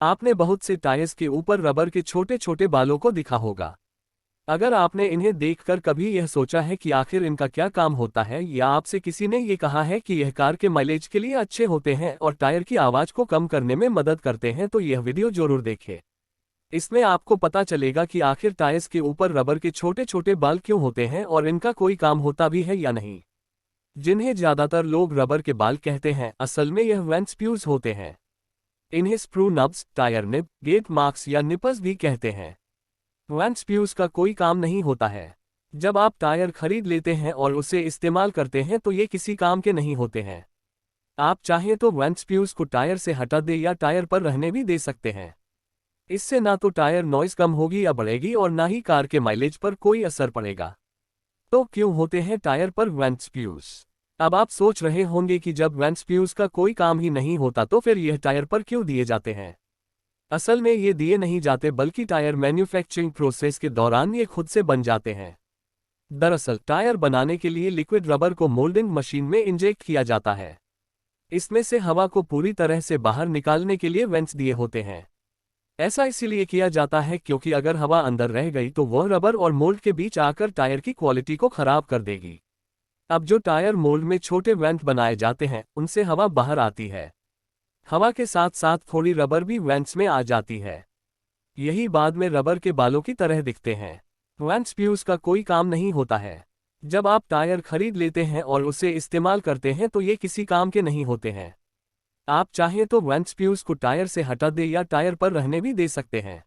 आपने बहुत से टायर्स के ऊपर रबर के छोटे छोटे बालों को देखा होगा। अगर आपने इन्हें देखकर कभी यह सोचा है कि आखिर इनका क्या काम होता है, या आपसे किसी ने ये कहा है कि यह कार के माइलेज के लिए अच्छे होते हैं और टायर की आवाज को कम करने में मदद करते हैं, तो यह वीडियो जरूर देखें। इसमें आपको पता चलेगा कि आखिर टायर्स के ऊपर रबर के छोटे छोटे बाल क्यों होते हैं और इनका कोई काम होता भी है या नहीं। जिन्हें ज्यादातर लोग रबर के बाल कहते हैं, असल में यह वेंट स्प्यूज होते हैं। इन्हें sprue nubs, tyre nib, gate marks या निपर्स भी कहते हैं। वेंट स्प्यूज का कोई काम नहीं होता है। जब आप टायर खरीद लेते हैं और उसे इस्तेमाल करते हैं तो ये किसी काम के नहीं होते हैं। आप चाहें तो वेंट स्प्यूज को टायर से हटा दे या टायर पर रहने भी दे सकते हैं। इससे ना तो टायर नॉइज कम होगी या बढ़ेगी और ना ही कार के माइलेज पर कोई असर पड़ेगा। तो क्यों होते हैं टायर पर वेंट स्प्यूज? अब आप सोच रहे होंगे कि जब वेंट स्प्यूज का कोई काम ही नहीं होता तो फिर यह टायर पर क्यों दिए जाते हैं। असल में ये दिए नहीं जाते, बल्कि टायर मैन्युफैक्चरिंग प्रोसेस के दौरान ये खुद से बन जाते हैं। दरअसल टायर बनाने के लिए लिक्विड रबर को मोल्डिंग मशीन में इंजेक्ट किया जाता है। इसमें से हवा को पूरी तरह से बाहर निकालने के लिए वेंट्स दिए होते हैं। ऐसा इसीलिए किया जाता है क्योंकि अगर हवा अंदर रह गई तो वह रबर और मोल्ड के बीच आकर टायर की क्वालिटी को खराब कर देगी। अब जो टायर मोल्ड में छोटे वेंट बनाए जाते हैं, उनसे हवा बाहर आती है। हवा के साथ साथ थोड़ी रबर भी वेंट्स में आ जाती है। यही बाद में रबर के बालों की तरह दिखते हैं। वेंट स्प्यूज का कोई काम नहीं होता है। जब आप टायर खरीद लेते हैं और उसे इस्तेमाल करते हैं तो ये किसी काम के नहीं होते हैं। आप चाहें तो वेंट स्प्यूज को टायर से हटा दे या टायर पर रहने भी दे सकते हैं।